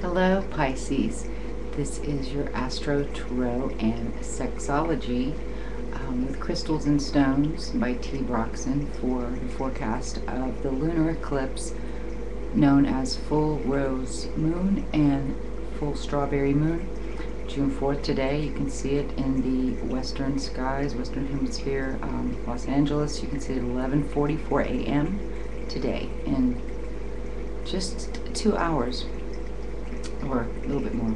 Hello Pisces, this is your Astro Tarot and Sexology with Crystals and Stones by Tiiyae BroxSun for the forecast of the lunar eclipse known as full rose moon and full strawberry moon, June 4th today. You can see it in the western skies, western hemisphere, Los Angeles. You can see it at 11:44 a.m. today in just 2 hours. Or a little bit more.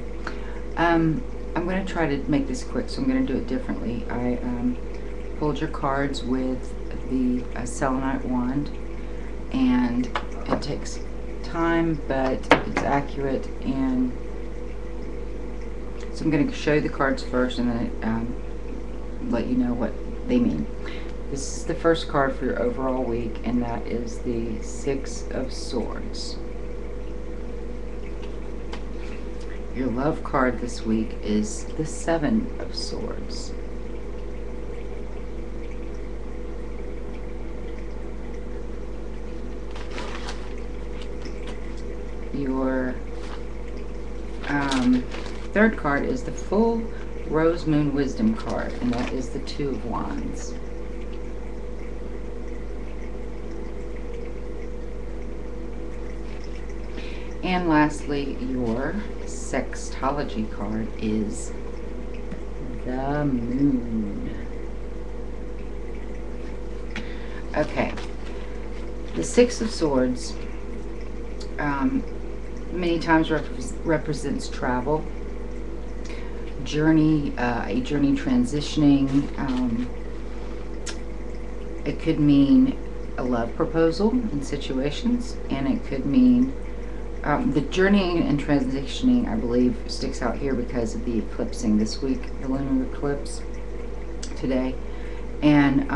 I'm going to try to make this quick, so I'm going to do it differently. I pulled your cards with the selenite wand, and it takes time, but it's accurate. And so I'm going to show you the cards first, and then let you know what they mean. This is the first card for your overall week, and that is the Six of Swords. Your love card this week is the Seven of Swords. Your third card is the full rose moon wisdom card, and that is the Two of Wands. And lastly, your sextology card is the Moon. Okay, the Six of Swords many times represents travel, journey, a journey transitioning. It could mean a love proposal in situations, and it could mean the journeying and transitioning, I believe, sticks out here because of the eclipsing this week, the lunar eclipse today. And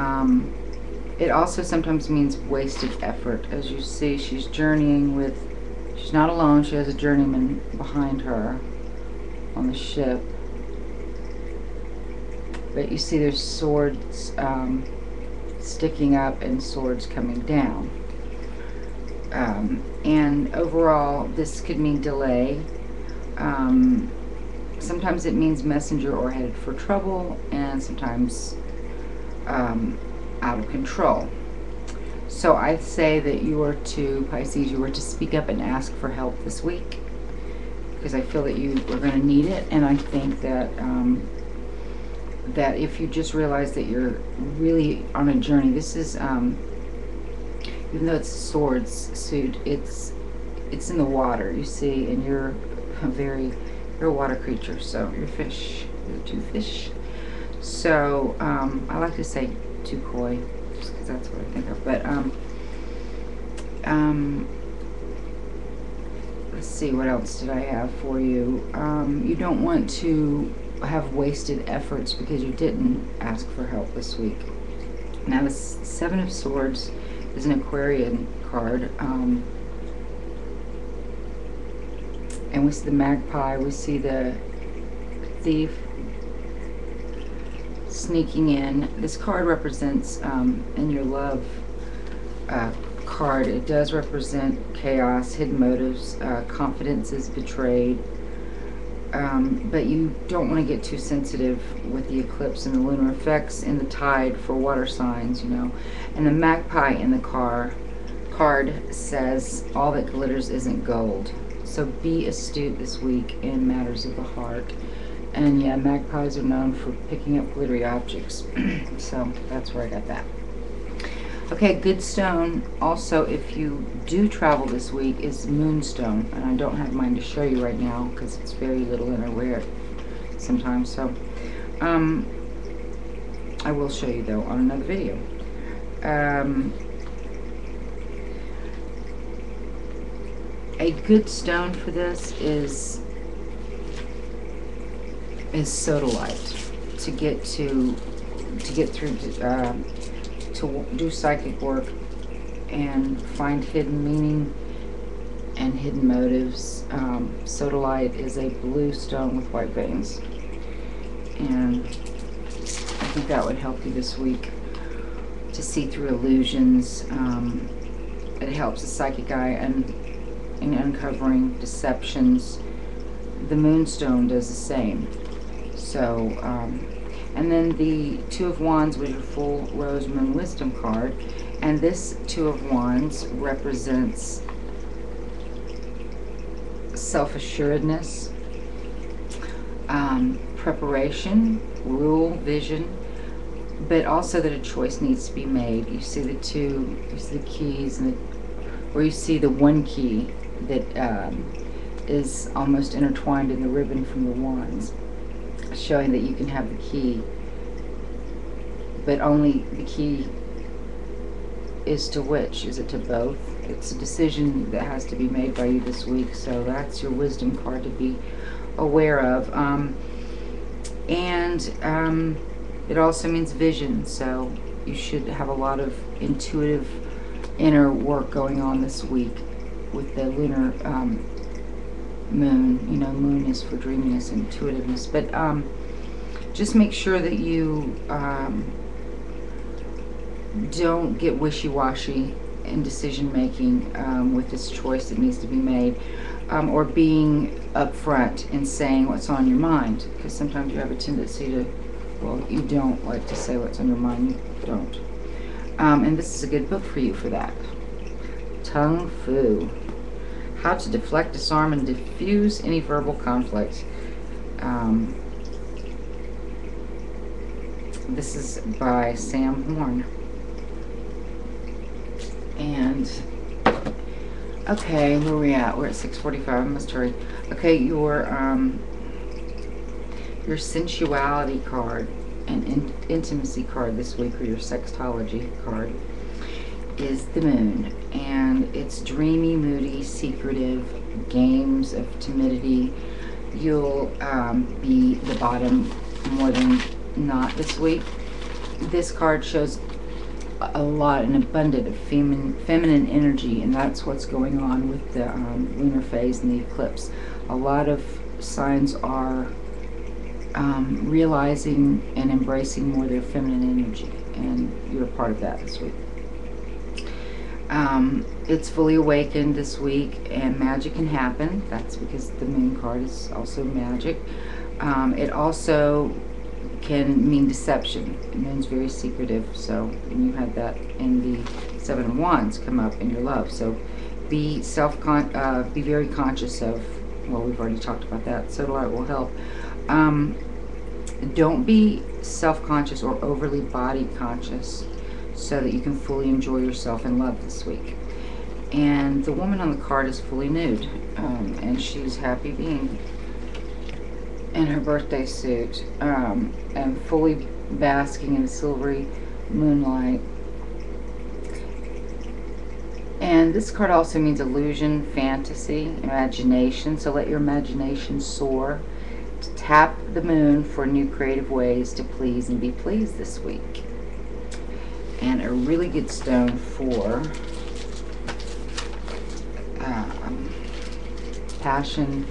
it also sometimes means wasted effort. As you see, she's journeying with, she's not alone, she has a journeyman behind her on the ship. But you see there's swords sticking up and swords coming down. And overall, this could mean delay. Sometimes it means messenger or headed for trouble, and sometimes out of control. So I'd say that you are to, Pisces, you were to speak up and ask for help this week, because I feel that you are going to need it. And I think that that if you just realize that you're really on a journey, this is even though it's a swords suit, it's in the water, you see, and you're a water creature, so you're fish, you're two fish. So I like to say two koi, just because that's what I think of. But let's see, what else did I have for you? You don't want to have wasted efforts because you didn't ask for help this week. Now the Seven of Swords is an Aquarian card, and we see the magpie, we see the thief sneaking in. This card represents, in your love card, it does represent chaos, hidden motives, confidence is betrayed. But you don't want to get too sensitive with the eclipse and the lunar effects and the tide for water signs, you know. And the magpie in the card says, all that glitters isn't gold. So be astute this week in matters of the heart. And yeah, magpies are known for picking up glittery objects. So that's where I got that. Okay, good stone also, if you do travel this week, is moonstone, and I don't have mine to show you right now because it's very little and I wear it sometimes. So I will show you though on another video. A good stone for this is sodalite, to get through to do psychic work and find hidden meaning and hidden motives. Sodalite is a blue stone with white veins, and I think that would help you this week to see through illusions. It helps the psychic eye in uncovering deceptions the moonstone does the same. So, and then the Two of Wands was your full Rose Moon Wisdom card. And this Two of Wands represents self-assuredness, preparation, rule, vision, but also that a choice needs to be made. You see the two, you see the keys, and or you see the one key that is almost intertwined in the ribbon from the wands, showing that you can have the key, but only the key is to which? Is it to both? It's a decision that has to be made by you this week, so that's your wisdom card to be aware of. It also means vision, so you should have a lot of intuitive inner work going on this week with the lunar moon. You know, moon is for dreaminess and intuitiveness, but just make sure that you don't get wishy-washy in decision making with this choice that needs to be made, or being upfront and saying what's on your mind, because sometimes you have a tendency to, well, you don't like to say what's on your mind. You don't. And this is a good book for you for that. Tung Fu. How to deflect, disarm, and diffuse any verbal conflict. This is by Sam Horn. And, okay, where are we at? We're at 6:45. I must hurry. Okay, your sensuality card and intimacy card this week, or your sextology card, is the moon. And it's dreamy, moody, secretive, games of timidity. You'll be the bottom more than not this week. This card shows a lot, an abundance of feminine energy, and that's what's going on with the lunar phase and the eclipse. A lot of signs are realizing and embracing more their feminine energy, and you're a part of that this week. It's fully awakened this week, and magic can happen. That's because the moon card is also magic. It also can mean deception. The moon's very secretive, so you had that in the Seven of Wands come up in your love. So be very conscious of, well, we've already talked about that, Sodalite will help. Don't be self-conscious or overly body conscious, so that you can fully enjoy yourself in love this week. And the woman on the card is fully nude, and she's happy being in her birthday suit, and fully basking in the silvery moonlight. And this card also means illusion, fantasy, imagination, so let your imagination soar. To tap the moon for new creative ways to please and be pleased this week. And a really good stone for passion,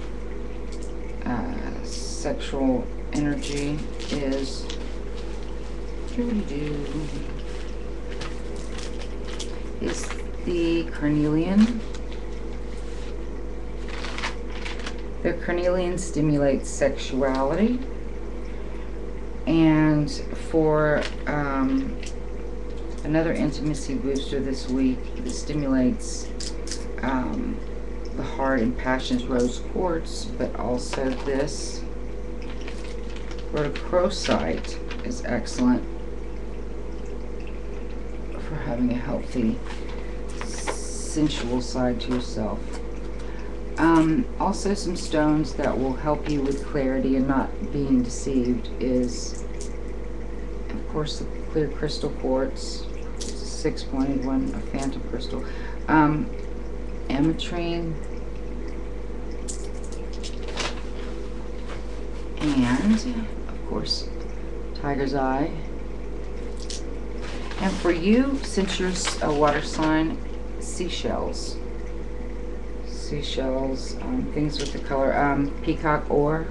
sexual energy is the carnelian. The carnelian stimulates sexuality, and for another intimacy booster this week, that stimulates the heart and passions, rose quartz, but also this rhodochrosite is excellent for having a healthy, sensual side to yourself. Also some stones that will help you with clarity and not being deceived is, of course, the clear crystal quartz. It's a 6-pointed one, a phantom crystal. Ametrine. And, of course, tiger's eye. And for you, since you're a water sign, seashells. Seashells, things with the color peacock ore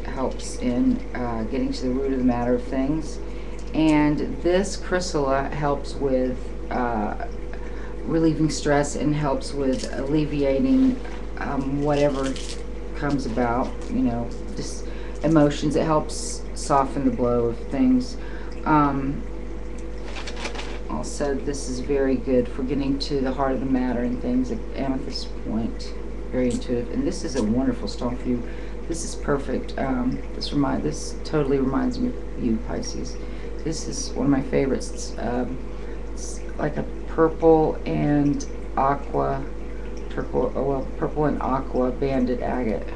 helps in getting to the root of the matter of things. And this chrysalis helps with relieving stress and helps with alleviating whatever comes about, you know, just emotions. It helps soften the blow of things. Also, this is very good for getting to the heart of the matter and things. Amethyst point, very intuitive. And this is a wonderful stone for you. This is perfect. This totally reminds me of you, Pisces. This is one of my favorites. It's like a purple and aqua, purple and aqua banded agate.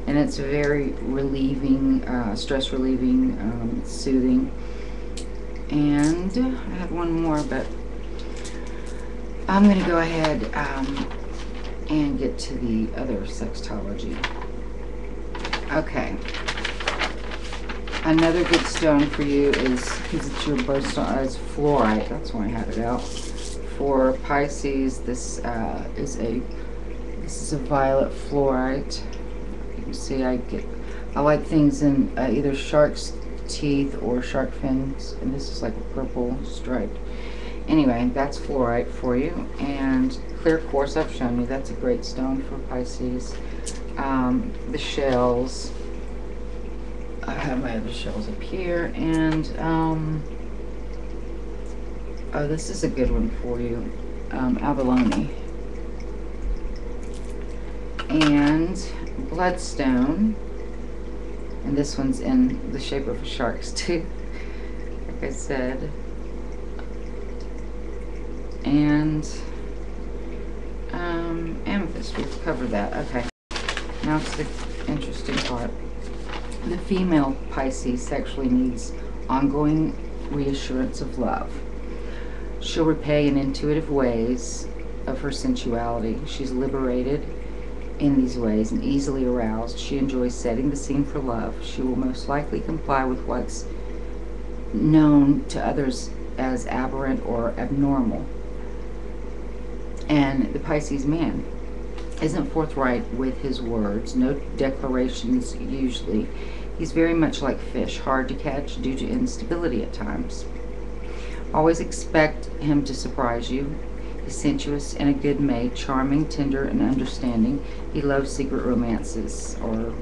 And it's very relieving, stress relieving, soothing. And I have one more, but I'm going to go ahead and get to the other sextology. Okay. Another good stone for you is, because it's your birthstone, is fluorite. That's why I had it out. For Pisces, this is a violet fluorite. You can see I like things in either shark's teeth or shark fins, and this is like a purple stripe. Anyway, that's fluorite for you. And clear quartz, I've shown you, that's a great stone for Pisces. The shells, I have my other shells up here, and oh, this is a good one for you, abalone. And bloodstone, and this one's in the shape of a shark's tooth, like I said. And amethyst, we've covered that. Okay, now it's the interesting part. The female Pisces sexually needs ongoing reassurance of love. She'll repay in intuitive ways of her sensuality. She's liberated in these ways and easily aroused. She enjoys setting the scene for love. She will most likely comply with what's known to others as aberrant or abnormal. And the Pisces man isn't forthright with his words, no declarations usually. He's very much like fish, hard to catch due to instability at times. Always expect him to surprise you. He's sensuous and a good mate, charming, tender, and understanding. He loves secret romances, or,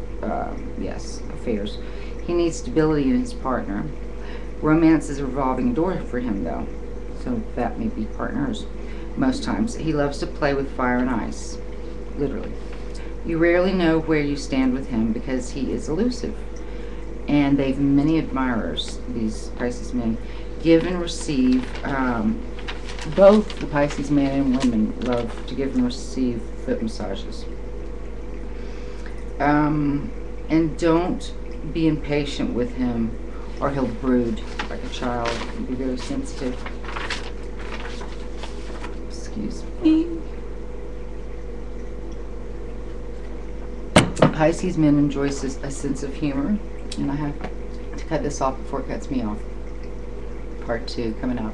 yes, affairs. He needs stability in his partner. Romance is a revolving door for him, though, so that may be partners. Most times, he loves to play with fire and ice, literally. You rarely know where you stand with him because he is elusive. And they've many admirers, these Pisces men. Give and receive. Both the Pisces man and women love to give and receive foot massages. And don't be impatient with him, or he'll brood like a child and be very sensitive. Excuse me. Pisces men enjoys a sense of humor, and I have to cut this off before it cuts me off. Part 2 coming up.